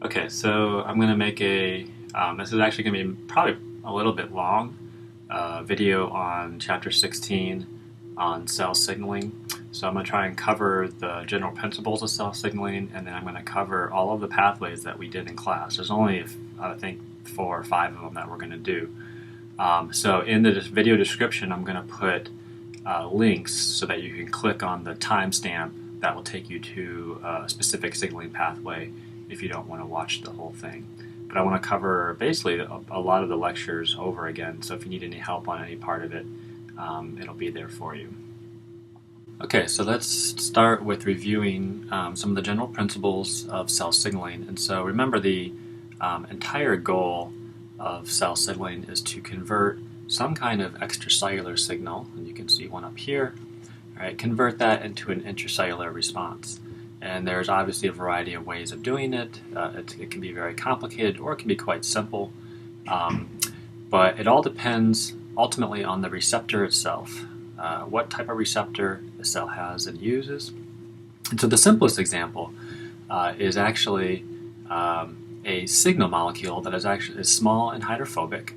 Okay, so I'm going to make this is actually going to be probably a little bit long, video on Chapter 16 on cell signaling. So I'm going to try and cover the general principles of cell signaling, and then I'm going to cover all of the pathways that we did in class. There's only, I think, 4 or 5 of them that we're going to do. So in the video description, I'm going to put links so that you can click on the timestamp that will take you to a specific signaling pathway if you don't want to watch the whole thing. But I want to cover basically a lot of the lectures over again, so if you need any help on any part of it, it'll be there for you. Okay, so let's start with reviewing some of the general principles of cell signaling. And so remember, the entire goal of cell signaling is to convert some kind of extracellular signal, and you can see one up here, right? Convert that into an intracellular response. And there's obviously a variety of ways of doing it. It can be very complicated or it can be quite simple. But it all depends ultimately on the receptor itself, what type of receptor the cell has and uses. And so the simplest example is actually a signal molecule that is small and hydrophobic.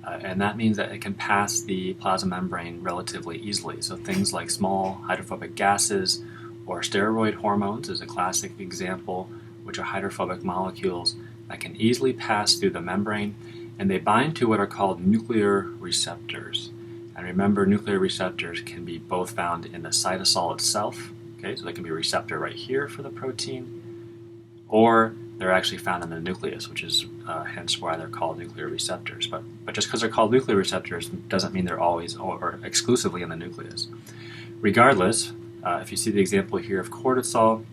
And that means that it can pass the plasma membrane relatively easily. So things like small hydrophobic gases or steroid hormones is a classic example, which are hydrophobic molecules that can easily pass through the membrane, and they bind to what are called nuclear receptors. And remember, nuclear receptors can be both found in the cytosol itself, okay, so there can be a receptor right here for the protein, or they're actually found in the nucleus, which is hence why they're called nuclear receptors. But just because they're called nuclear receptors doesn't mean they're always or exclusively in the nucleus. Regardless, if you see the example here of cortisol,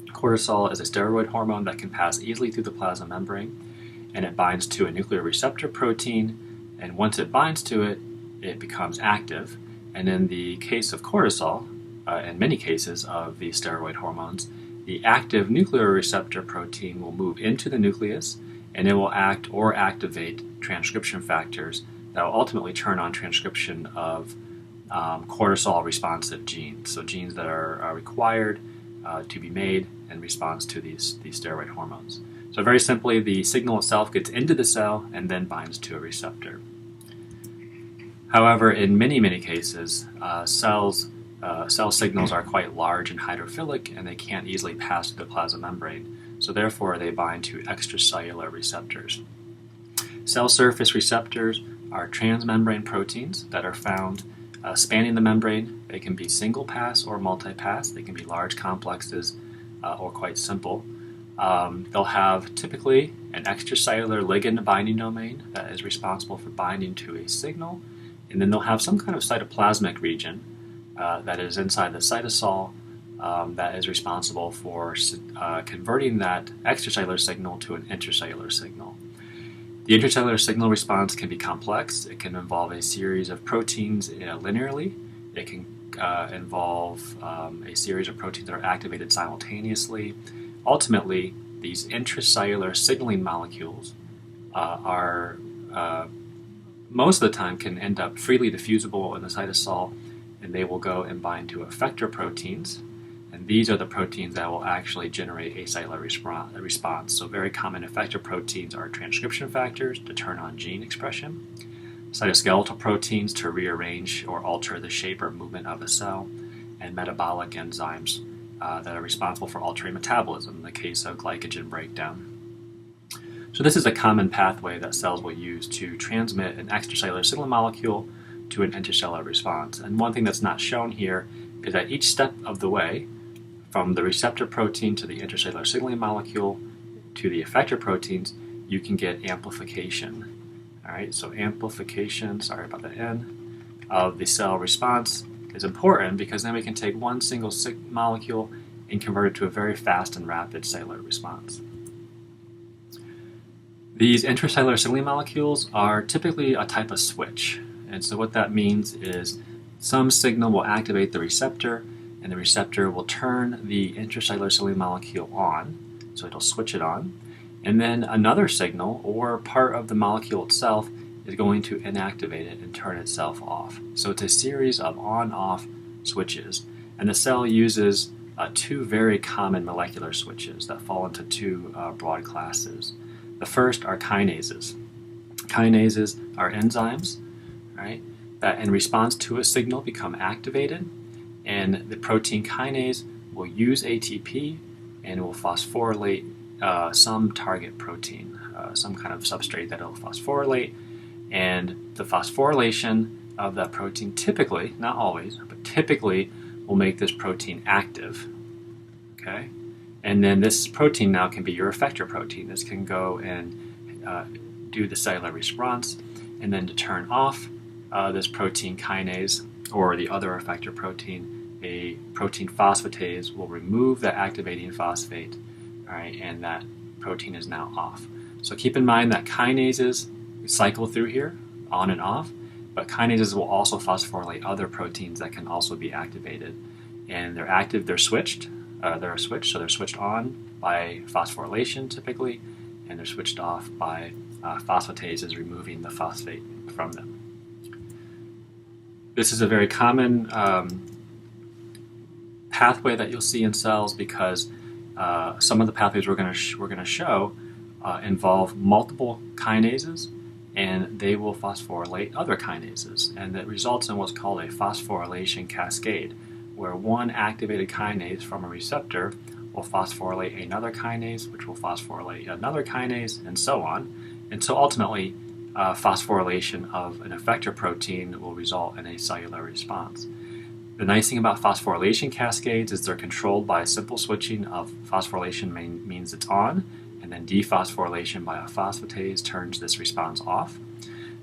cortisol is a steroid hormone that can pass easily through the plasma membrane, and it binds to a nuclear receptor protein, and once it binds to it, it becomes active. And in the case of cortisol, in many cases of the steroid hormones, the active nuclear receptor protein will move into the nucleus, and it will act or activate transcription factors that will ultimately turn on transcription of cortisol responsive genes, so genes that are required to be made in response to these steroid hormones. So very simply, the signal itself gets into the cell and then binds to a receptor. However, in many cases, cell signals are quite large and hydrophilic, and they can't easily pass through the plasma membrane, so therefore they bind to extracellular receptors. Cell surface receptors are transmembrane proteins that are found spanning the membrane. They can be single pass or multi-pass. They can be large complexes or quite simple. They'll have typically an extracellular ligand binding domain that is responsible for binding to a signal, and then they'll have some kind of cytoplasmic region that is inside the cytosol that is responsible for converting that extracellular signal to an intracellular signal. The intracellular signal response can be complex. It can involve a series of proteins linearly. It can involve a series of proteins that are activated simultaneously. Ultimately, these intracellular signaling molecules are most of the time can end up freely diffusible in the cytosol, and they will go and bind to effector proteins. And these are the proteins that will actually generate acellular response. So very common effector proteins are transcription factors to turn on gene expression, cytoskeletal proteins to rearrange or alter the shape or movement of a cell, and metabolic enzymes that are responsible for altering metabolism in the case of glycogen breakdown. So this is a common pathway that cells will use to transmit an extracellular signal molecule to an intracellular response. And one thing that's not shown here is that each step of the way, from the receptor protein to the intracellular signaling molecule to the effector proteins, you can get amplification. All right, so amplification, sorry about the N, of the cell response is important because then we can take one single molecule and convert it to a very fast and rapid cellular response. These intracellular signaling molecules are typically a type of switch. And so what that means is some signal will activate the receptor, and the receptor will turn the intracellular signaling molecule on, so it'll switch it on. And then another signal, or part of the molecule itself, is going to inactivate it and turn itself off. So it's a series of on-off switches. And the cell uses two very common molecular switches that fall into two broad classes. The first are kinases. Kinases are enzymes, right, that in response to a signal become activated, and the protein kinase will use ATP and will phosphorylate some target protein, some kind of substrate that it will phosphorylate, and the phosphorylation of that protein typically, not always, but typically will make this protein active. Okay? And then this protein now can be your effector protein. This can go and do the cellular response, and then to turn off this protein kinase or the other effector protein, a protein phosphatase will remove that activating phosphate, all right, and that protein is now off. So keep in mind that kinases cycle through here, on and off, but kinases will also phosphorylate other proteins that can also be activated. And they're active, they're switched, so they're switched on by phosphorylation typically, and they're switched off by phosphatases removing the phosphate from them. This is a very common pathway that you'll see in cells because some of the pathways we're going to show involve multiple kinases, and they will phosphorylate other kinases, and that results in what's called a phosphorylation cascade, where one activated kinase from a receptor will phosphorylate another kinase, which will phosphorylate another kinase, and so on. And so ultimately, phosphorylation of an effector protein will result in a cellular response. The nice thing about phosphorylation cascades is they're controlled by a simple switching of phosphorylation means it's on, and then dephosphorylation by a phosphatase turns this response off.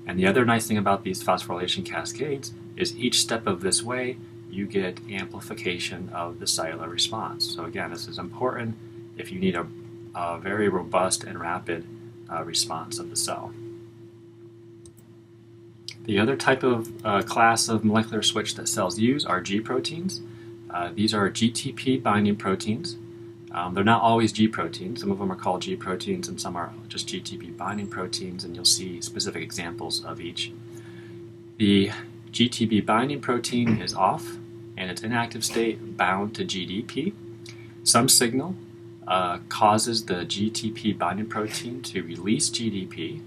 And the other nice thing about these phosphorylation cascades is each step of this way you get amplification of the cellular response. So again, this is important if you need a very robust and rapid response of the cell. The other type of class of molecular switch that cells use are G proteins. These are GTP binding proteins. They're not always G proteins. Some of them are called G proteins and some are just GTP binding proteins, and you'll see specific examples of each. The GTP binding protein is off and its inactive state bound to GDP. Some signal causes the GTP binding protein to release GDP,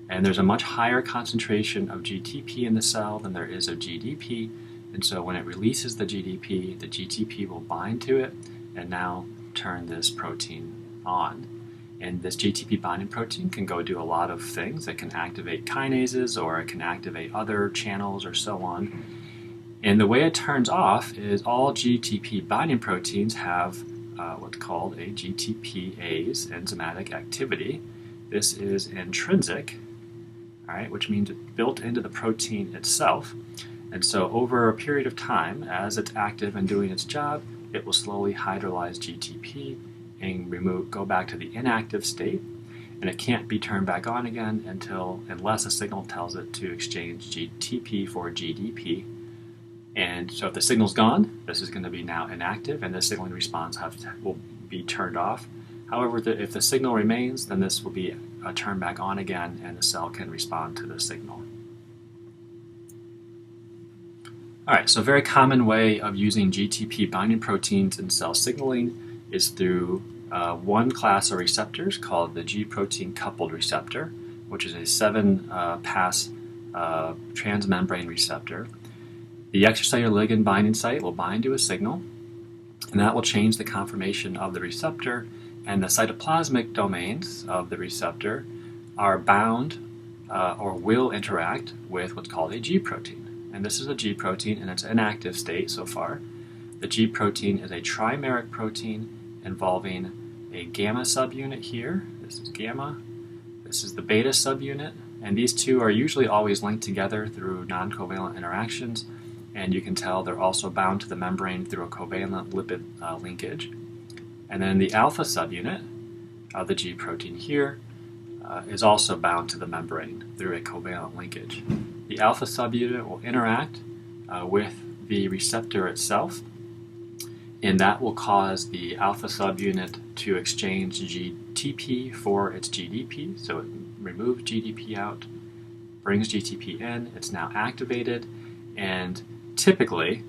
and there's a much higher concentration of GTP in the cell than there is of GDP, and so when it releases the GDP, the GTP will bind to it and now turn this protein on. And this GTP binding protein can go do a lot of things. It can activate kinases, or it can activate other channels, or so on. And the way it turns off is all GTP binding proteins have what's called a GTPase enzymatic activity. This is intrinsic, all right, which means it's built into the protein itself. And so over a period of time, as it's active and doing its job, it will slowly hydrolyze GTP and go back to the inactive state, and it can't be turned back on again unless a signal tells it to exchange GTP for GDP. And so if the signal's gone, this is going to be now inactive, and the signaling response will be turned off. However, if the signal remains, then this will be turned back on again, and the cell can respond to the signal. All right, so a very common way of using GTP binding proteins in cell signaling is through one class of receptors called the G protein coupled receptor, which is a 7-pass transmembrane receptor. The extracellular ligand binding site will bind to a signal, and that will change the conformation of the receptor, and the cytoplasmic domains of the receptor are bound or will interact with what's called a G protein. And this is a G protein in its inactive state so far. The G protein is a trimeric protein involving a gamma subunit here. This is gamma. This is the beta subunit. And these two are usually always linked together through non-covalent interactions. And you can tell they're also bound to the membrane through a covalent lipid linkage. And then the alpha subunit of the G protein here is also bound to the membrane through a covalent linkage. The alpha subunit will interact with the receptor itself, and that will cause the alpha subunit to exchange GTP for its GDP. So it removes GDP out, brings GTP in, it's now activated, and typically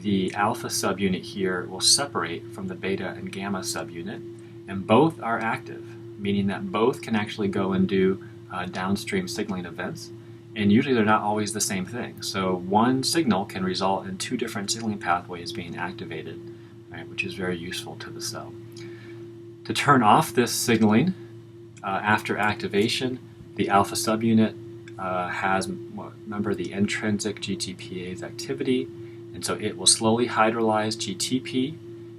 the alpha subunit here will separate from the beta and gamma subunit, and both are active, meaning that both can actually go and do downstream signaling events, and usually they're not always the same thing. So one signal can result in two different signaling pathways being activated, right, which is very useful to the cell. To turn off this signaling after activation, the alpha subunit has, remember, the intrinsic GTPase activity, and so it will slowly hydrolyze GTP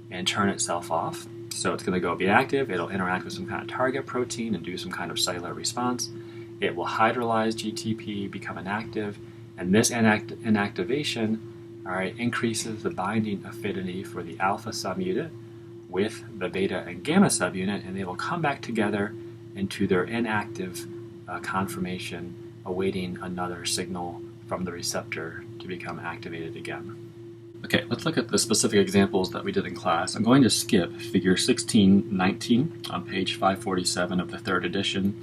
and turn itself off. So it's going to go be active, it'll interact with some kind of target protein and do some kind of cellular response. It will hydrolyze GTP, become inactive, and this inactivation increases the binding affinity for the alpha subunit with the beta and gamma subunit, and they will come back together into their inactive conformation, awaiting another signal from the receptor to become activated again. Okay, let's look at the specific examples that we did in class. I'm going to skip figure 1619 on page 547 of the third edition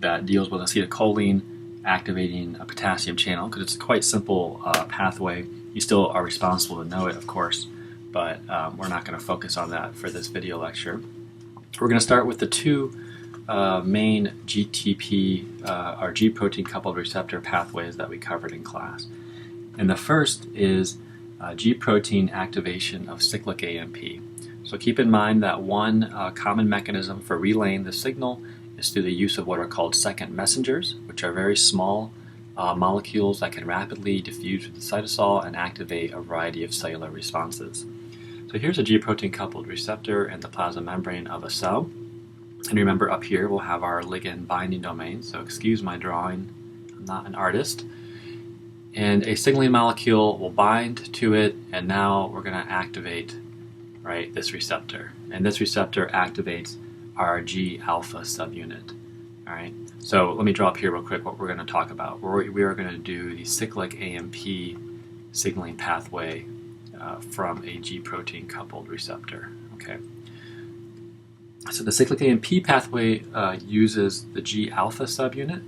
that deals with acetylcholine activating a potassium channel, because it's a quite simple pathway. You still are responsible to know it, of course, but we're not going to focus on that for this video lecture. We're going to start with the two main GTP or G protein coupled receptor pathways that we covered in class. And the first is G protein activation of cyclic AMP. So keep in mind that one common mechanism for relaying the signal is through the use of what are called second messengers, which are very small molecules that can rapidly diffuse with the cytosol and activate a variety of cellular responses. So here's a G protein coupled receptor in the plasma membrane of a cell. And remember, up here we'll have our ligand binding domain, so excuse my drawing, I'm not an artist. And a signaling molecule will bind to it, and now we're going to activate this receptor. And this receptor activates our G alpha subunit. All right. So let me draw up here real quick what we're going to talk about. We are going to do the cyclic AMP signaling pathway from a G protein coupled receptor. Okay. So the cyclic AMP pathway uses the G alpha subunit.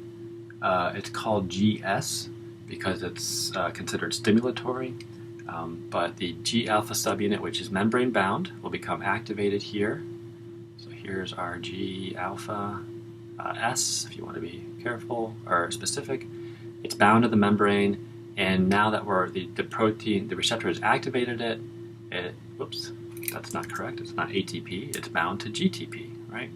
It's called GS because it's considered stimulatory, but the G alpha subunit, which is membrane bound, will become activated here. So here's our G alpha S, if you want to be careful or specific. It's bound to the membrane, and now that the receptor has activated it, whoops, that's not correct, it's not ATP, it's bound to GTP, right?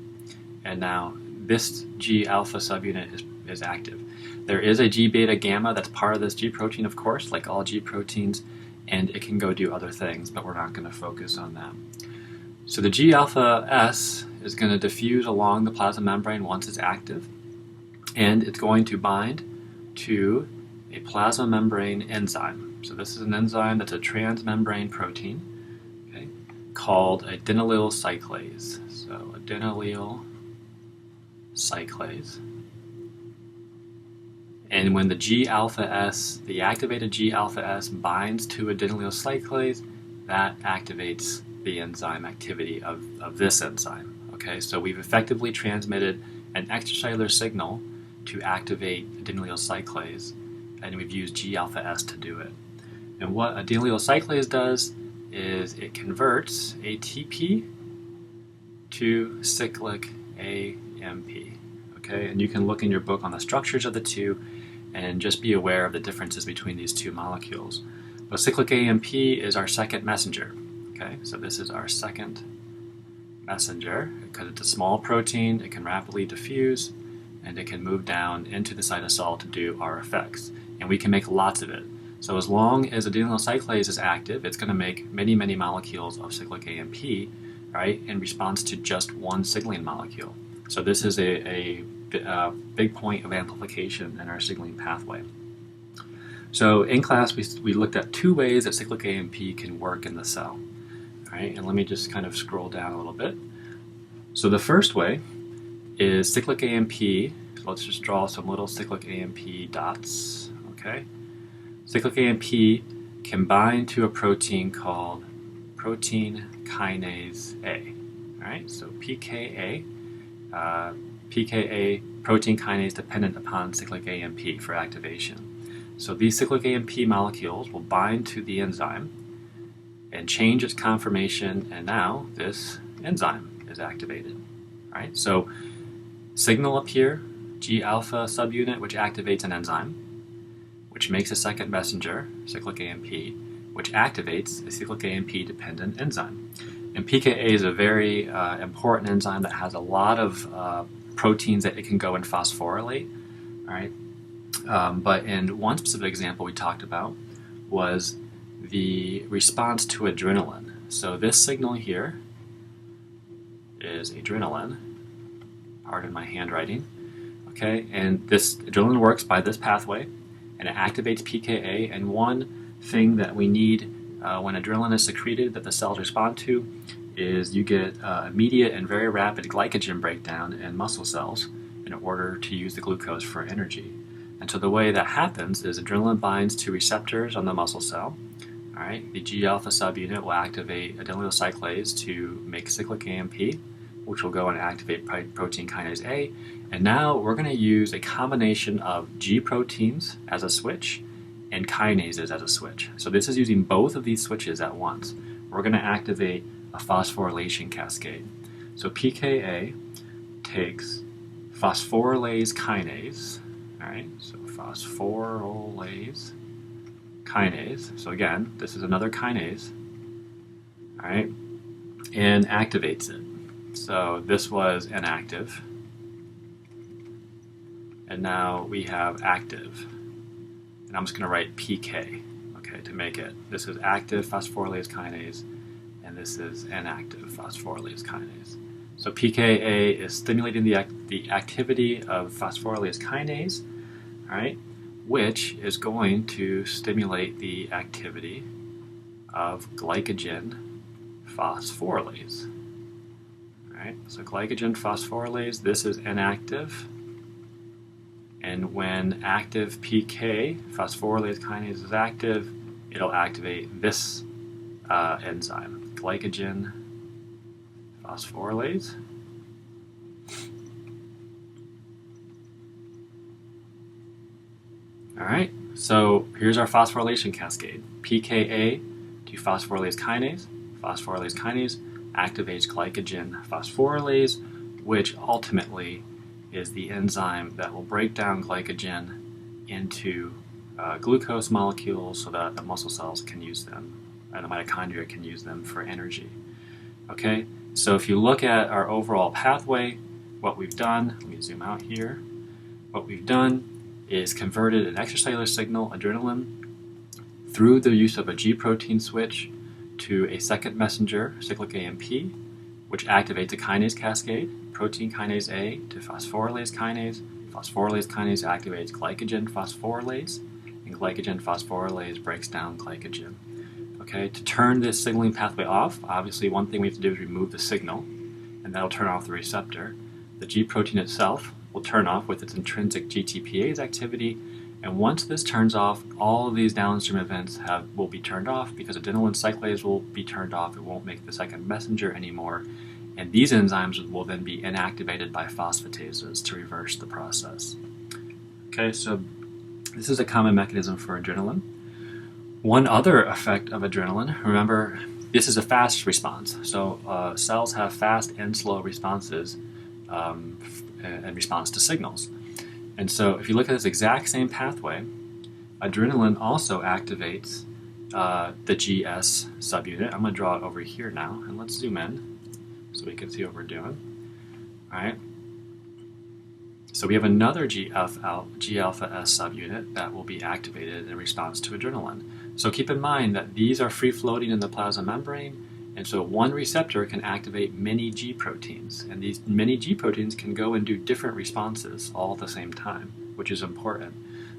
And now this G alpha subunit is active. There is a G beta gamma that's part of this G protein, of course, like all G proteins, and it can go do other things, but we're not going to focus on that. So the G alpha S is going to diffuse along the plasma membrane once it's active, and it's going to bind to a plasma membrane enzyme. So this is an enzyme that's a transmembrane protein, okay, called adenylyl cyclase. So adenylyl cyclase. And when the G alpha S, the activated G alpha S binds to adenylyl cyclase, that activates the enzyme activity of this enzyme. Okay, so we've effectively transmitted an extracellular signal to activate adenylyl cyclase, and we've used G alpha S to do it. And what adenylyl cyclase does is it converts ATP to cyclic AMP. Okay, and you can look in your book on the structures of the two and just be aware of the differences between these two molecules. But cyclic AMP is our second messenger. Okay, so this is our second messenger because it's a small protein, it can rapidly diffuse, and it can move down into the cytosol to do our effects. And we can make lots of it. So as long as adenylyl cyclase is active, it's going to make many, many molecules of cyclic AMP, right, in response to just one signaling molecule. So this is a big point of amplification in our signaling pathway. So in class, we looked at two ways that cyclic AMP can work in the cell. All right, and let me just kind of scroll down a little bit. So the first way is cyclic AMP. So let's just draw some little cyclic AMP dots. Okay, cyclic AMP can bind to a protein called protein kinase A. All right, so PKA. PKA, protein kinase dependent upon cyclic AMP for activation. So these cyclic AMP molecules will bind to the enzyme and change its conformation, and now this enzyme is activated. All right, so signal up here, G-alpha subunit, which activates an enzyme, which makes a second messenger, cyclic AMP, which activates a cyclic AMP-dependent enzyme. And PKA is a very important enzyme that has a lot of proteins that it can go and phosphorylate. All right, but in one specific example we talked about was the response to adrenaline. So this signal here is adrenaline. Pardon my handwriting. Okay, and this adrenaline works by this pathway, and it activates PKA. And one thing that we need when adrenaline is secreted that the cells respond to is you get immediate and very rapid glycogen breakdown in muscle cells in order to use the glucose for energy. And so the way that happens is adrenaline binds to receptors on the muscle cell. All right, the G-alpha subunit will activate adenylyl cyclase to make cyclic AMP, which will go and activate protein kinase A. And now we're going to use a combination of G proteins as a switch and kinases as a switch. So this is using both of these switches at once. We're going to activate a phosphorylation cascade. So PKA takes phosphorylase kinase, all right, so phosphorylase kinase. So again, this is another kinase, all right, and activates it. So this was inactive, and now we have active. And I'm just going to write PK, okay, to make it. This is active phosphorylase kinase, and this is inactive phosphorylase kinase. So PKA is stimulating the activity of phosphorylase kinase, all right, which is going to stimulate the activity of glycogen phosphorylase. All right, so glycogen phosphorylase, this is inactive. And when active PK, phosphorylase kinase, is active, it'll activate this enzyme, glycogen phosphorylase. All right, so here's our phosphorylation cascade. PKA to phosphorylase kinase. Phosphorylase kinase activates glycogen phosphorylase, which ultimately is the enzyme that will break down glycogen into glucose molecules so that the muscle cells can use them, and the mitochondria can use them for energy. Okay, so if you look at our overall pathway, what we've done, let me zoom out here, what we've done is converted an extracellular signal, adrenaline, through the use of a G protein switch to a second messenger, cyclic AMP, which activates a kinase cascade, protein kinase A to phosphorylase kinase. Phosphorylase kinase activates glycogen phosphorylase, and glycogen phosphorylase breaks down glycogen. Okay, to turn this signaling pathway off, obviously one thing we have to do is remove the signal, and that'll turn off the receptor. The G protein itself will turn off with its intrinsic GTPase activity, and once this turns off, all of these downstream events will be turned off because adenylyl cyclase will be turned off. It won't make the second messenger anymore, and these enzymes will then be inactivated by phosphatases to reverse the process. Okay, so this is a common mechanism for adrenaline. One other effect of adrenaline, remember, this is a fast response. So cells have fast and slow responses in response to signals. And so if you look at this exact same pathway, adrenaline also activates the GS subunit. I'm going to draw it over here now, and let's zoom in so we can see what we're doing. All right. So we have another G-alpha S subunit that will be activated in response to adrenaline. So keep in mind that these are free-floating in the plasma membrane, and so one receptor can activate many G proteins, and these many G proteins can go and do different responses all at the same time, which is important.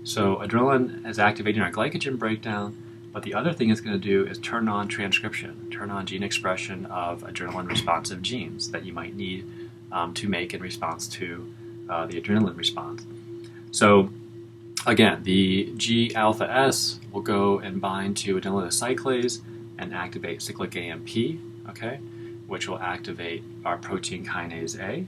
So adrenaline is activating our glycogen breakdown, but the other thing it's going to do is turn on transcription, turn on gene expression of adrenaline-responsive genes that you might need to make in response to the adrenaline response. So again, the G-alpha S will go and bind to adenylyl cyclase and activate cyclic AMP, okay, which will activate our protein kinase A.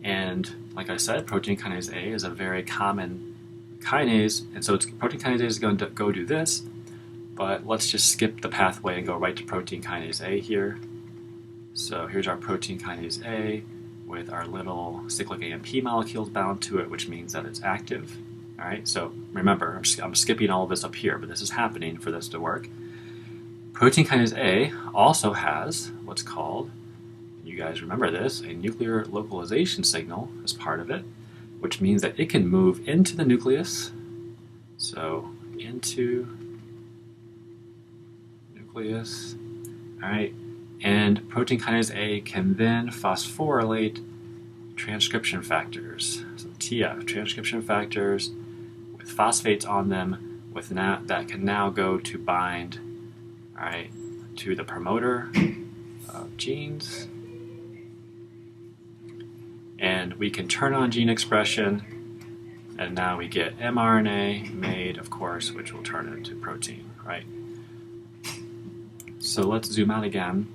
And like I said, protein kinase A is a very common kinase, and so protein kinase is going to go do this, but let's just skip the pathway and go right to protein kinase A here. So here's our protein kinase A with our little cyclic AMP molecules bound to it, which means that it's active. All right, so remember, I'm skipping all of this up here, but this is happening for this to work. Protein kinase A also has what's called, you guys remember this, a nuclear localization signal as part of it, which means that it can move into the nucleus. So into nucleus, all right, and protein kinase A can then phosphorylate transcription factors. So TF, transcription factors with phosphates on them, that can now go to bind, all right, to the promoter of genes. And we can turn on gene expression, and now we get mRNA made, of course, which will turn it into protein, right? So let's zoom out again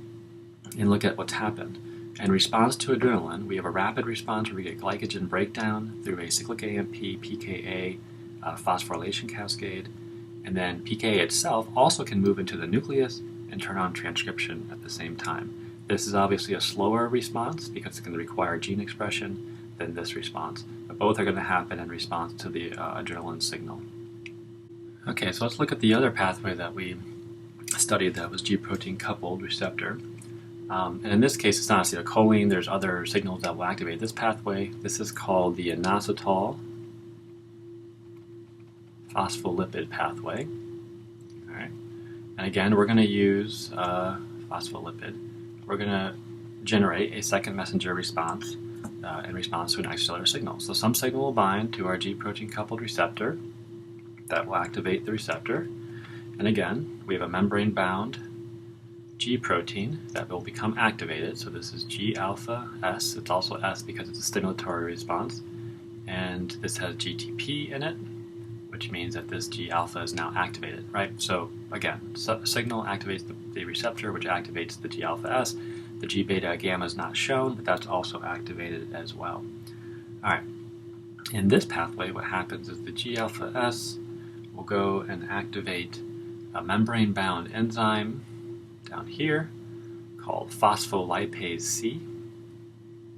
and look at what's happened. In response to adrenaline, we have a rapid response where we get glycogen breakdown through a cyclic AMP, PKA phosphorylation cascade, and then PKA itself also can move into the nucleus and turn on transcription at the same time. This is obviously a slower response because it's going to require gene expression than this response, but both are going to happen in response to the adrenaline signal. Okay, so let's look at the other pathway that we studied that was G protein coupled receptor. And in this case, it's not acetylcholine. There's other signals that will activate this pathway. This is called the inositol phospholipid pathway. All right, and again, we're going to use phospholipid. We're going to generate a second messenger response in response to an extracellular signal. So some signal will bind to our G protein coupled receptor that will activate the receptor. And again, we have a membrane bound G protein that will become activated. So this is G alpha S. It's also S because it's a stimulatory response. And this has GTP in it, which means that this G alpha is now activated, right? So again, signal activates the receptor, which activates the G alpha S. The G beta gamma is not shown, but that's also activated as well. All right. In this pathway, what happens is the G alpha S will go and activate a membrane-bound enzyme down here called phospholipase C.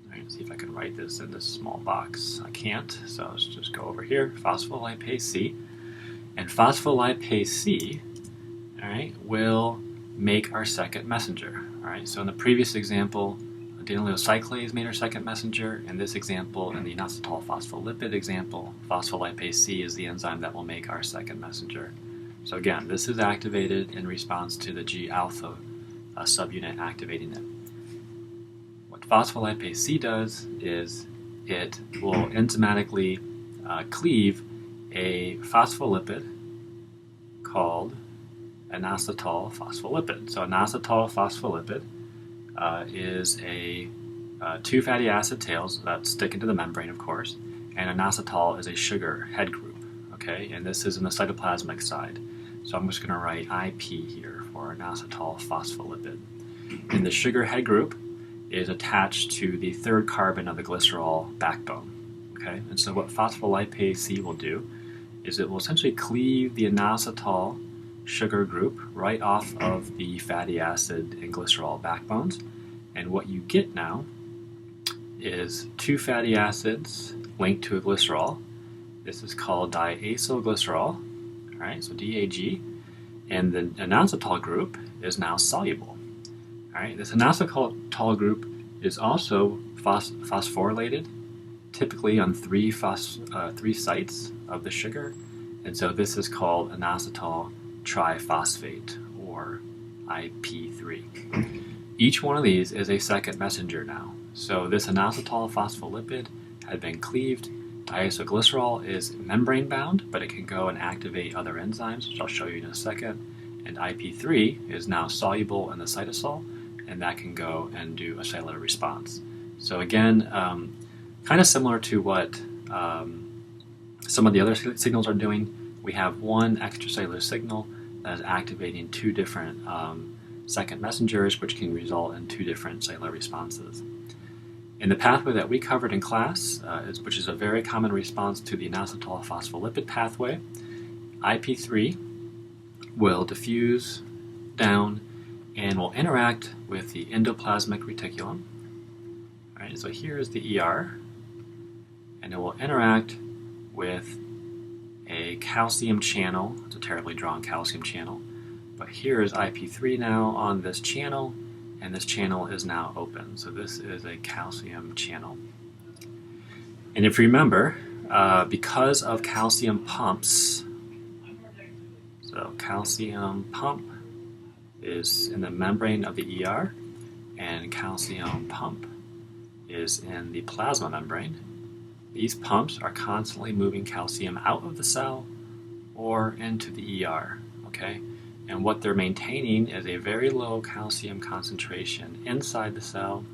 All right, see if I can write this in this small box. I can't, so let's just go over here, phospholipase C. And phospholipase C, all right, will make our second messenger. All right, so in the previous example, adenylyl cyclase made our second messenger. In this example, in the inositol phospholipid example, phospholipase C is the enzyme that will make our second messenger. So again, this is activated in response to the G alpha subunit activating it. What phospholipase C does is it will enzymatically cleave a phospholipid called inositol phospholipid. So inositol phospholipid is two fatty acid tails that stick into the membrane, of course, and inositol is a sugar head group, okay? And this is in the cytoplasmic side. So I'm just going to write IP here for inositol phospholipid. And the sugar head group is attached to the third carbon of the glycerol backbone, okay? And so what phospholipase C will do is it will essentially cleave the inositol sugar group right off of the fatty acid and glycerol backbones. And what you get now is two fatty acids linked to a glycerol. This is called diacylglycerol, all right, so DAG. And the inositol group is now soluble. All right, this inositol group is also phosphorylated, typically on three sites of the sugar. And so this is called inositol triphosphate, or IP3. Each one of these is a second messenger now. So this inositol phospholipid had been cleaved. Diacylglycerol is membrane bound, but it can go and activate other enzymes, which I'll show you in a second. And IP3 is now soluble in the cytosol, and that can go and do a cellular response. So again, kind of similar to what some of the other signals are doing. We have one extracellular signal that is activating two different second messengers, which can result in two different cellular responses. In the pathway that we covered in class, which is a very common response to the inositol phospholipid pathway, IP3 will diffuse down and will interact with the endoplasmic reticulum. All right, so here is the ER, and it will interact with a calcium channel. It's a terribly drawn calcium channel. But here is IP3 now on this channel, and this channel is now open. So this is a calcium channel. And if you remember, because of calcium pumps, so calcium pump is in the membrane of the ER, and calcium pump is in the plasma membrane. These pumps are constantly moving calcium out of the cell or into the ER, okay? And what they're maintaining is a very low calcium concentration inside the cell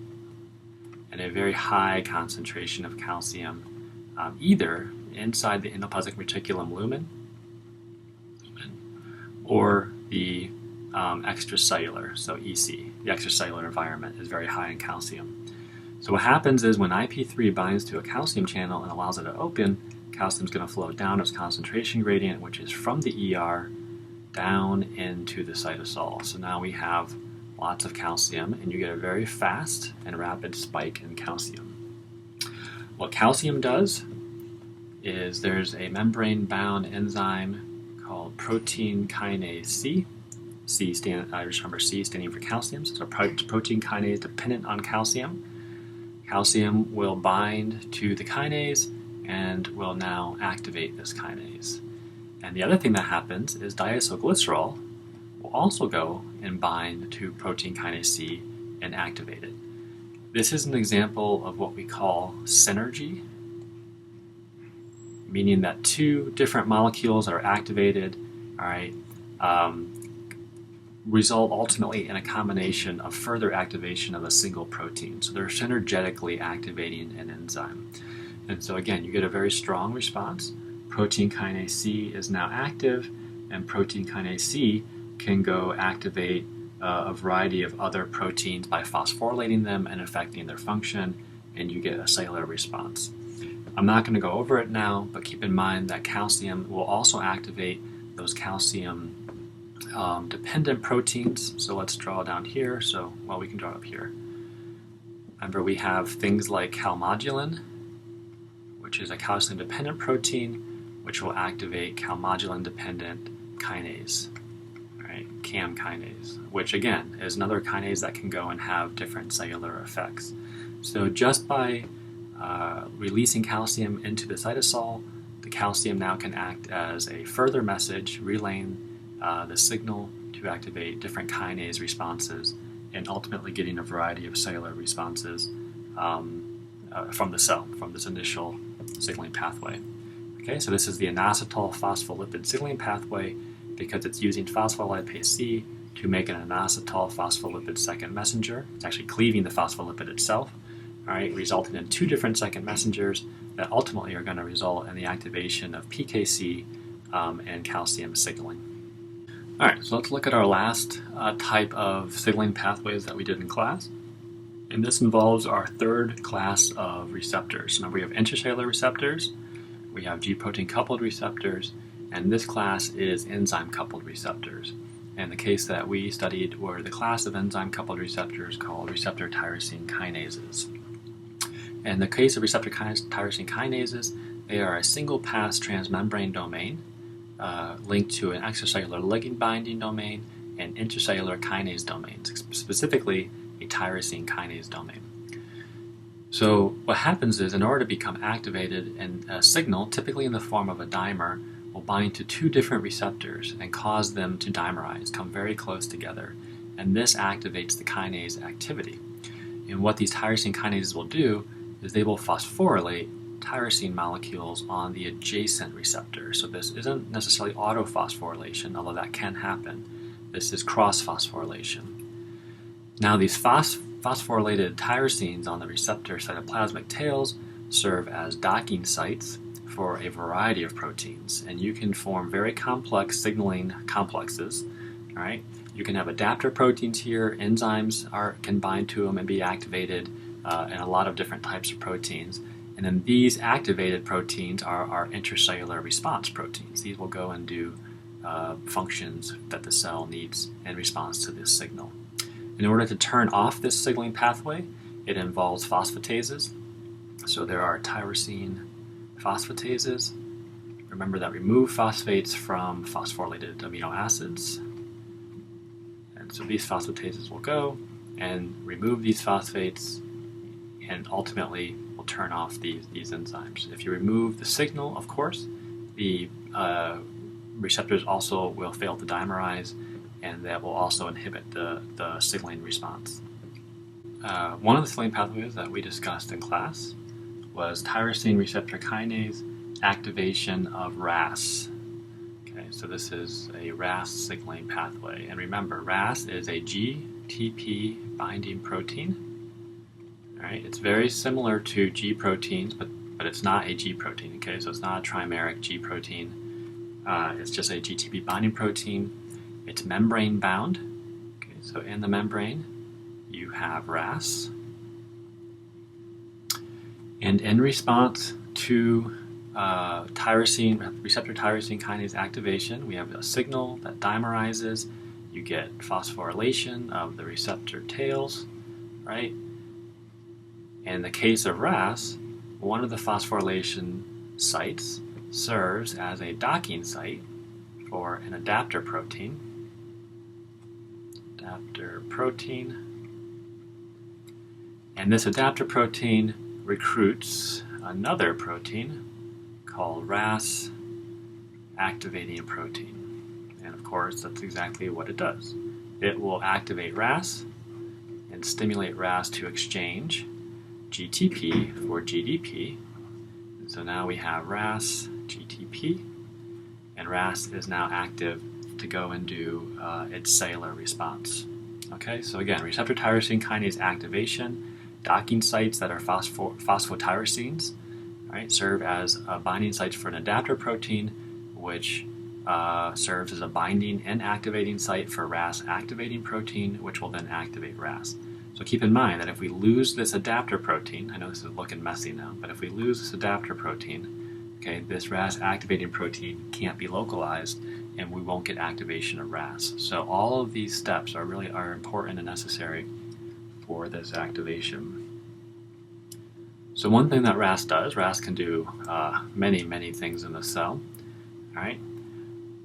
and a very high concentration of calcium either inside the endoplasmic reticulum lumen or the extracellular, so EC, the extracellular environment is very high in calcium. So what happens is when IP3 binds to a calcium channel and allows it to open, calcium is going to flow down its concentration gradient, which is from the ER down into the cytosol. So now we have lots of calcium, and you get a very fast and rapid spike in calcium. What calcium does is there's a membrane-bound enzyme called protein kinase C. I just remember C standing for calcium, so it's a protein kinase dependent on calcium. Calcium will bind to the kinase and will now activate this kinase. And the other thing that happens is diacylglycerol will also go and bind to protein kinase C and activate it. This is an example of what we call synergy, meaning that two different molecules are activated, all right, result ultimately in a combination of further activation of a single protein. So they're synergetically activating an enzyme. And so again, you get a very strong response. Protein kinase C is now active, and protein kinase C can go activate a variety of other proteins by phosphorylating them and affecting their function, and you get a cellular response. I'm not going to go over it now, but keep in mind that calcium will also activate those calcium dependent proteins. So let's draw down here. So, well, we can draw up here. Remember, we have things like calmodulin, which is a calcium dependent protein, which will activate calmodulin dependent kinase, right? CAM kinase, which again is another kinase that can go and have different cellular effects. So just by releasing calcium into the cytosol, the calcium now can act as a further message relaying the signal to activate different kinase responses and ultimately getting a variety of cellular responses from the cell, from this initial signaling pathway. Okay, so this is the inositol phospholipid signaling pathway because it's using phospholipase C to make an inositol phospholipid second messenger. It's actually cleaving the phospholipid itself, all right, resulting in two different second messengers that ultimately are going to result in the activation of PKC and calcium signaling. All right, so let's look at our last type of signaling pathways that we did in class. And this involves our third class of receptors. Remember, we have intracellular receptors, we have G protein coupled receptors, and this class is enzyme coupled receptors. And the case that we studied were the class of enzyme coupled receptors called receptor tyrosine kinases. In the case of receptor tyrosine kinases, they are a single pass transmembrane domain linked to an extracellular ligand binding domain and intracellular kinase domains, specifically a tyrosine kinase domain. So what happens is, in order to become activated, and a signal, typically in the form of a dimer, will bind to two different receptors and cause them to dimerize, come very close together, and this activates the kinase activity. And what these tyrosine kinases will do is they will phosphorylate tyrosine molecules on the adjacent receptor. So this isn't necessarily autophosphorylation, although that can happen. This is cross-phosphorylation. Now these phosphorylated tyrosines on the receptor cytoplasmic tails serve as docking sites for a variety of proteins, and you can form very complex signaling complexes. All right, you can have adapter proteins here. Enzymes can bind to them and be activated. and a lot of different types of proteins. And then these activated proteins are our intracellular response proteins. These will go and do functions that the cell needs in response to this signal. In order to turn off this signaling pathway, it involves phosphatases. So there are tyrosine phosphatases. Remember that remove phosphates from phosphorylated amino acids. And so these phosphatases will go and remove these phosphates and ultimately will turn off these enzymes. If you remove the signal, of course, the receptors also will fail to dimerize, and that will also inhibit the signaling response. One of the signaling pathways that we discussed in class was tyrosine receptor kinase activation of RAS. Okay, so this is a RAS signaling pathway. And remember, RAS is a GTP binding protein. All right, it's very similar to G proteins, but it's not a G protein. Okay, so it's not a trimeric G protein. It's just a GTP binding protein. It's membrane bound. Okay, so in the membrane, you have RAS. And in response to receptor tyrosine kinase activation, we have a signal that dimerizes. You get phosphorylation of the receptor tails, right? In the case of RAS, one of the phosphorylation sites serves as a docking site for an adapter protein. And this adapter protein recruits another protein called RAS activating protein. And of course, that's exactly what it does. It will activate RAS and stimulate RAS to exchange GTP for GDP. And so now we have RAS, GTP, and RAS is now active to go and do its cellular response. Okay, so again, receptor tyrosine kinase activation, docking sites that are phosphotyrosines, right, serve as binding sites for an adapter protein, which serves as a binding and activating site for RAS activating protein, which will then activate RAS. So keep in mind that if we lose this adapter protein, I know this is looking messy now, but if we lose this adapter protein, okay, this RAS activating protein can't be localized and we won't get activation of RAS. So all of these steps are important and necessary for this activation. So one thing that RAS does, RAS can do many things in the cell, all right?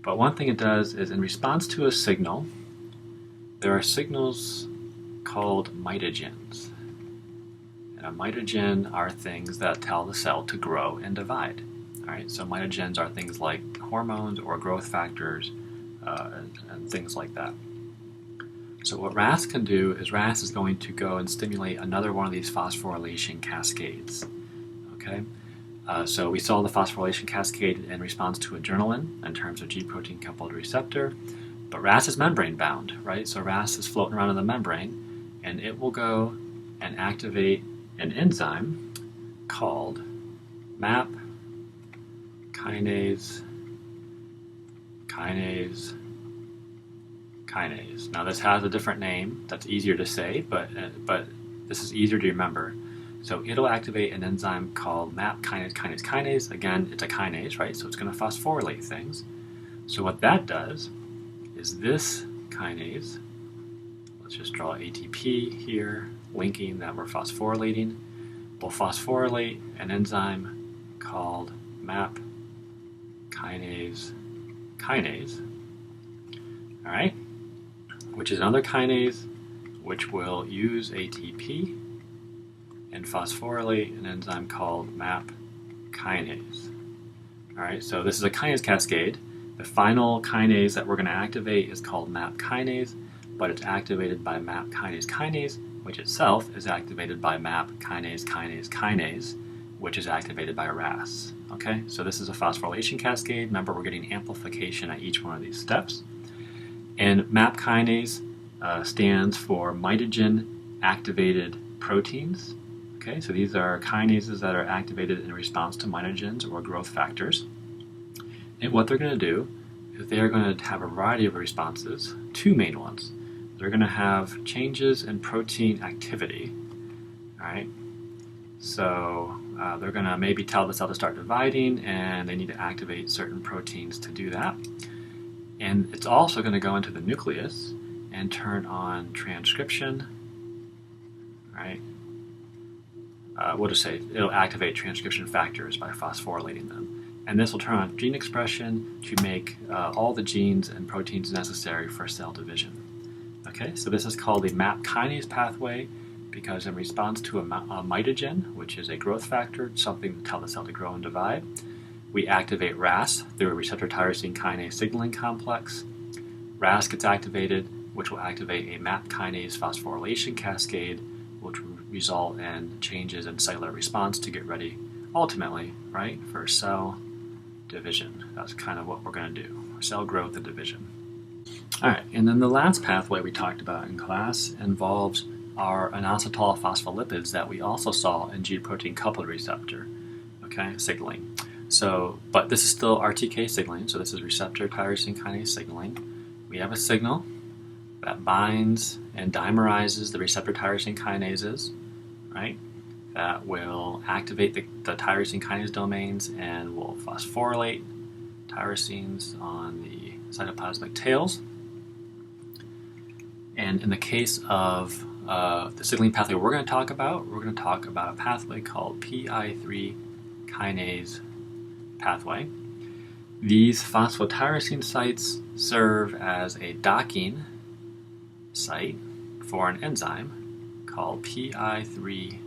But one thing it does is in response to a signal, there are signals called mitogens. And a mitogen are things that tell the cell to grow and divide. All right, so mitogens are things like hormones or growth factors and things like that. So what RAS can do is RAS is going to go and stimulate another one of these phosphorylation cascades. Okay, so we saw the phosphorylation cascade in response to adrenaline in terms of G protein coupled receptor, but RAS is membrane bound, right? So RAS is floating around in the membrane, and it will go and activate an enzyme called MAPK. Kinase. Now this has a different name that's easier to say, but this is easier to remember. So it'll activate an enzyme called MAPK kinase. Again, it's a kinase, right? So it's going to phosphorylate things. So what that does is this kinase, let's just draw ATP here, linking that we're phosphorylating, will phosphorylate an enzyme called MAPK kinase, all right, which is another kinase which will use ATP and phosphorylate an enzyme called MAPK kinase. All right, so this is a kinase cascade. The final kinase that we're going to activate is called MAPK kinase, but it's activated by MAPK kinase, which itself is activated by MAPK kinase, which is activated by RAS. Okay, so this is a phosphorylation cascade. Remember, we're getting amplification at each one of these steps. And MAPK kinase stands for mitogen activated proteins. Okay, so these are kinases that are activated in response to mitogens or growth factors. And what they're going to do is they're going to have a variety of responses, two main ones. They're going to have changes in protein activity, All right. So they're going to maybe tell the cell to start dividing, and they need to activate certain proteins to do that. And it's also going to go into the nucleus and turn on transcription. Right? We'll just say it'll activate transcription factors by phosphorylating them. And this will turn on gene expression to make all the genes and proteins necessary for cell division. Okay, so this is called the MAP kinase pathway because in response to a mitogen, which is a growth factor, something to tell the cell to grow and divide, we activate RAS through a receptor tyrosine kinase signaling complex. RAS gets activated, which will activate a MAP kinase phosphorylation cascade, which will result in changes in cellular response to get ready, ultimately, right, for cell division. That's kind of what we're going to do, cell growth and division. All right, and then the last pathway we talked about in class involves our inositol phospholipids that we also saw in G protein coupled receptor, okay, signaling. So, but this is still RTK signaling, so this is receptor tyrosine kinase signaling. We have a signal that binds and dimerizes the receptor tyrosine kinases, right? That will activate the tyrosine kinase domains and will phosphorylate tyrosines on the cytoplasmic tails. And in the case of the signaling pathway we're going to talk about a pathway called PI3 kinase pathway. These phosphotyrosine sites serve as a docking site for an enzyme called PI3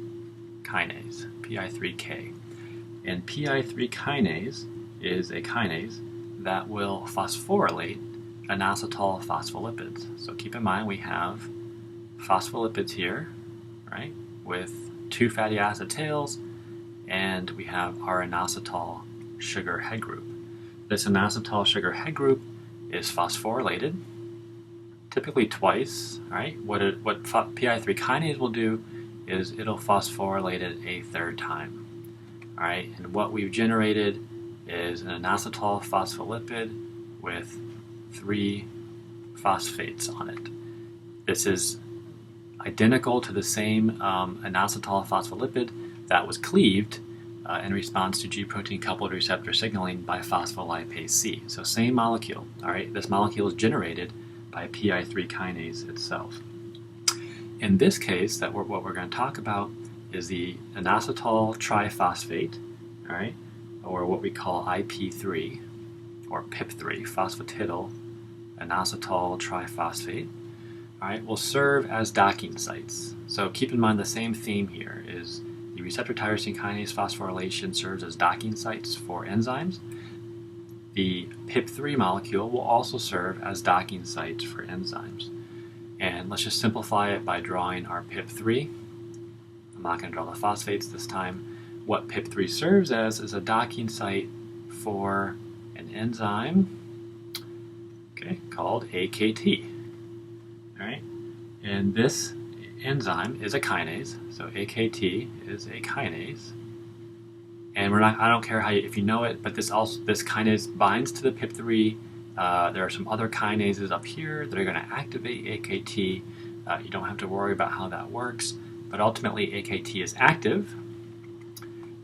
kinase, PI3K. And PI3 kinase is a kinase that will phosphorylate inositol phospholipids. So keep in mind we have phospholipids here, right, with two fatty acid tails, and we have our inositol sugar head group. This inositol sugar head group is phosphorylated, typically twice, right? What PI3 kinase will do is it'll phosphorylate it a third time, all right? And what we've generated is an inositol phospholipid with 3 phosphates on it. This is identical to the same inositol phospholipid that was cleaved in response to G protein coupled receptor signaling by phospholipase C. So same molecule, all right? This molecule is generated by PI3 kinase itself. In this case, what we're going to talk about is the inositol triphosphate, all right, or what we call IP3 or PIP3, phosphatidyl inositol triphosphate, all right, will serve as docking sites. So keep in mind the same theme here is the receptor tyrosine kinase phosphorylation serves as docking sites for enzymes. The PIP3 molecule will also serve as docking sites for enzymes. And let's just simplify it by drawing our PIP3. I'm not going to draw the phosphates this time. What PIP3 serves as is a docking site for an enzyme, okay, called AKT. All right, and this enzyme is a kinase, so AKT is a kinase. And I don't care if you know it, but this kinase binds to the PIP3. There are some other kinases up here that are going to activate AKT. You don't have to worry about how that works, but ultimately AKT is active,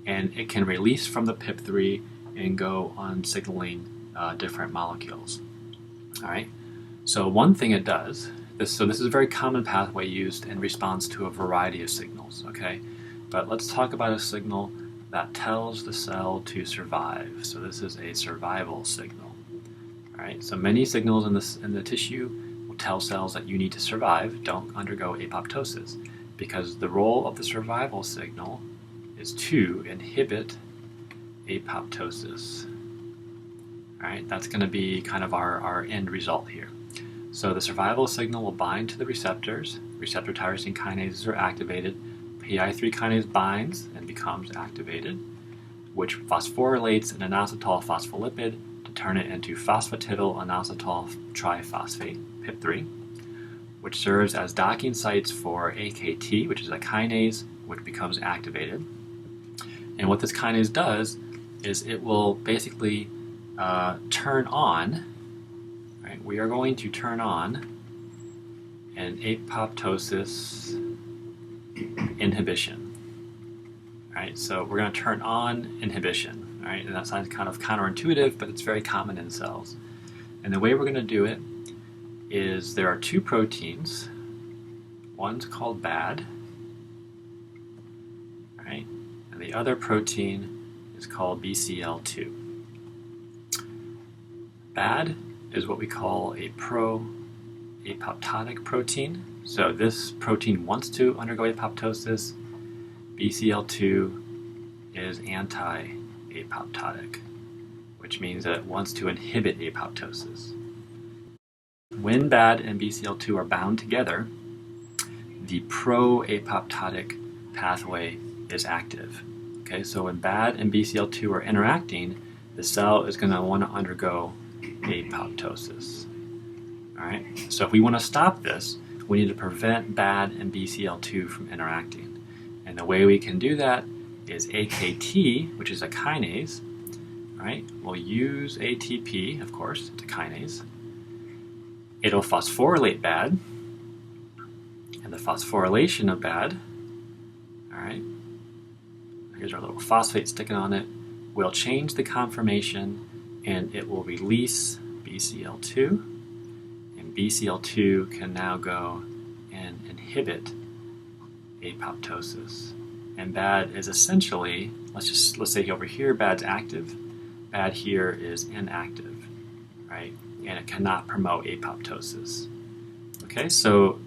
and it can release from the PIP3 and go on signaling different molecules. All right. So one thing it does. This is a very common pathway used in response to a variety of signals. Okay, but let's talk about a signal that tells the cell to survive. So this is a survival signal. All right, so many signals in the tissue will tell cells that you need to survive, don't undergo apoptosis, because the role of the survival signal is to inhibit apoptosis. All right, that's going to be kind of our end result here. So the survival signal will bind to the receptors. Receptor tyrosine kinases are activated. PI3 kinase binds and becomes activated, which phosphorylates an inositol phospholipid to turn it into phosphatidyl inositol triphosphate, PIP3, which serves as docking sites for AKT, which is a kinase, which becomes activated. And what this kinase does is it will basically turn on, right? We are going to turn on an apoptosis inhibitor. inhibition. All right, so we're going to turn on inhibition. All right, and that sounds kind of counterintuitive, but it's very common in cells. And the way we're going to do it is there are two proteins. One's called BAD, right? And the other protein is called BCL2. BAD is what we call a pro-apoptotic protein. So this protein wants to undergo apoptosis. BCL2 is anti-apoptotic, which means that it wants to inhibit apoptosis. When BAD and BCL2 are bound together, the pro-apoptotic pathway is active. Okay, so when BAD and BCL2 are interacting, the cell is going to want to undergo apoptosis. All right, so if we want to stop this, we need to prevent BAD and BCL2 from interacting. And the way we can do that is AKT, which is a kinase. Right? We'll use ATP, of course, it's a kinase. It'll phosphorylate BAD, and the phosphorylation of BAD, all right, here's our little phosphate sticking on it, will change the conformation, and it will release BCL2, and BCL2 can now go and inhibit apoptosis. And BAD is essentially, let's say over here BAD's active, BAD here is inactive, right? And it cannot promote apoptosis. Okay, so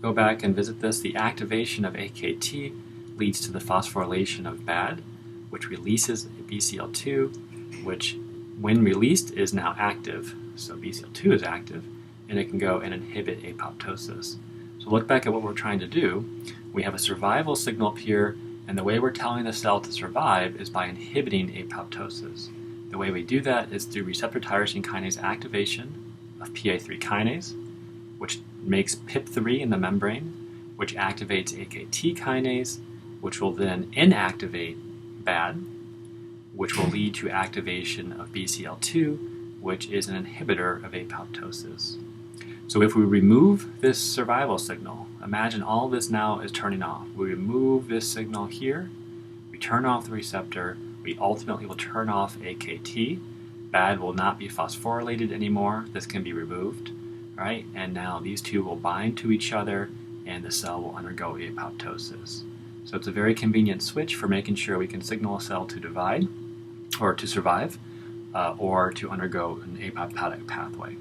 go back and visit this. The activation of AKT leads to the phosphorylation of BAD, which releases BCL2, which when released is now active. So BCL2 is active, and it can go and inhibit apoptosis. So look back at what we're trying to do. We have a survival signal up here, and the way we're telling the cell to survive is by inhibiting apoptosis. The way we do that is through receptor tyrosine kinase activation of PI3 kinase, which makes PIP3 in the membrane, which activates AKT kinase, which will then inactivate BAD, which will lead to activation of BCL2, which is an inhibitor of apoptosis. So if we remove this survival signal, imagine all this now is turning off. We remove this signal here, we turn off the receptor, we ultimately will turn off AKT. BAD will not be phosphorylated anymore. This can be removed, right? And now these two will bind to each other and the cell will undergo apoptosis. So it's a very convenient switch for making sure we can signal a cell to divide or to survive or to undergo an apoptotic pathway.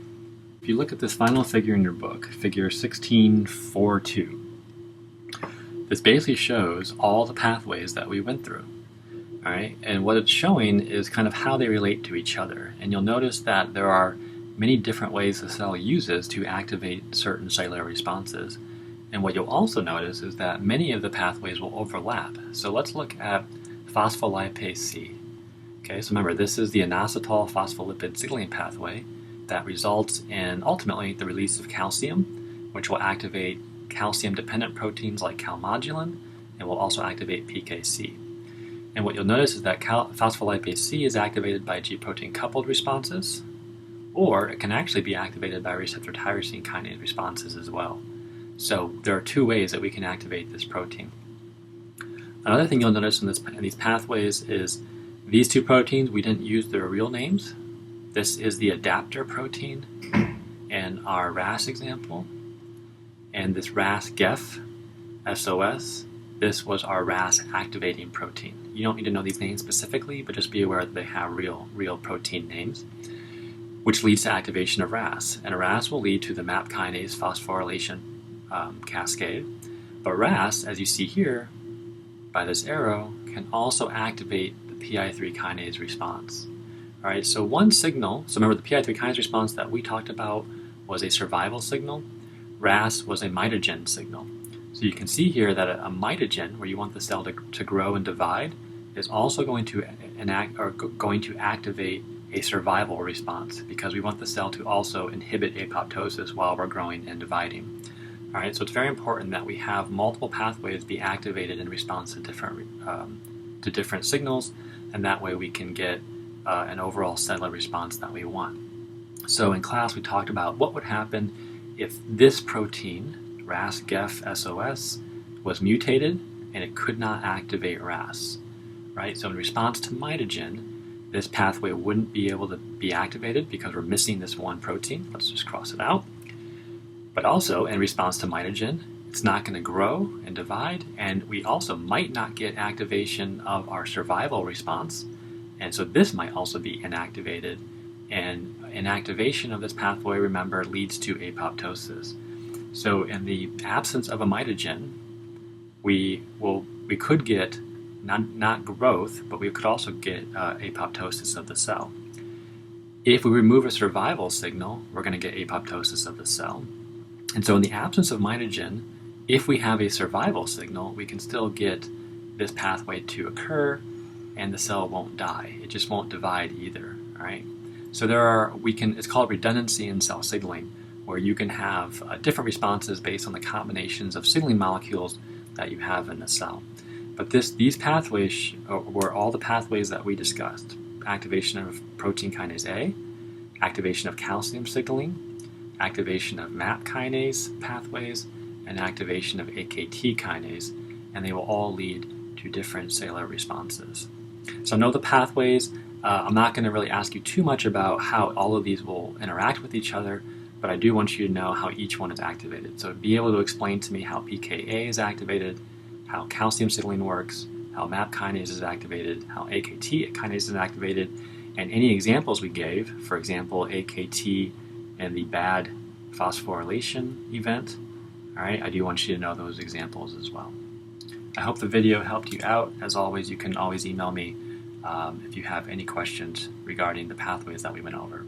If you look at this final figure in your book, figure 16.4.2, this basically shows all the pathways that we went through. All right, and what it's showing is kind of how they relate to each other. And you'll notice that there are many different ways the cell uses to activate certain cellular responses. And what you'll also notice is that many of the pathways will overlap. So let's look at phospholipase C. Okay, so remember, this is the inositol phospholipid signaling pathway that results in ultimately the release of calcium, which will activate calcium-dependent proteins like calmodulin, and will also activate PKC. And what you'll notice is that phospholipase C is activated by G protein coupled responses, or it can actually be activated by receptor tyrosine kinase responses as well. So there are two ways that we can activate this protein. Another thing you'll notice in these pathways is these two proteins, we didn't use their real names. This is the adapter protein in our RAS example, and this RAS-GEF SOS, this was our RAS activating protein. You don't need to know these names specifically, but just be aware that they have real protein names, which leads to activation of RAS. And RAS will lead to the MAP kinase phosphorylation cascade. But RAS, as you see here by this arrow, can also activate the PI3 kinase response. All right, so one signal, so remember the PI3 kinase response that we talked about was a survival signal. RAS was a mitogen signal. So you can see here that a mitogen, where you want the cell to grow and divide, is also going to activate a survival response because we want the cell to also inhibit apoptosis while we're growing and dividing. All right, so it's very important that we have multiple pathways be activated in response to different signals, and that way we can get an overall cellular response that we want. So in class we talked about what would happen if this protein, RAS-GEF SOS, was mutated and it could not activate RAS, right? So in response to mitogen, this pathway wouldn't be able to be activated because we're missing this one protein. Let's just cross it out. But also, in response to mitogen, it's not going to grow and divide, and we also might not get activation of our survival response, and so this might also be inactivated, and inactivation of this pathway, remember, leads to apoptosis. So in the absence of a mitogen, we could get not growth, but we could also get apoptosis of the cell. If we remove a survival signal, we're going to get apoptosis of the cell. And so in the absence of mitogen, if we have a survival signal, we can still get this pathway to occur and the cell won't die. It just won't divide either, all right? So it's called redundancy in cell signaling, where you can have different responses based on the combinations of signaling molecules that you have in the cell. But these pathways were all the pathways that we discussed: activation of protein kinase A, activation of calcium signaling, activation of MAP kinase pathways, and activation of AKT kinase, and they will all lead to different cellular responses. So know the pathways. I'm not going to really ask you too much about how all of these will interact with each other, but I do want you to know how each one is activated. So be able to explain to me how PKA is activated, how calcium signaling works, how MAP kinase is activated, how AKT kinase is activated, and any examples we gave, for example, AKT and the bad phosphorylation event. All right, I do want you to know those examples as well. I hope the video helped you out. As always, you can always email me if you have any questions regarding the pathways that we went over.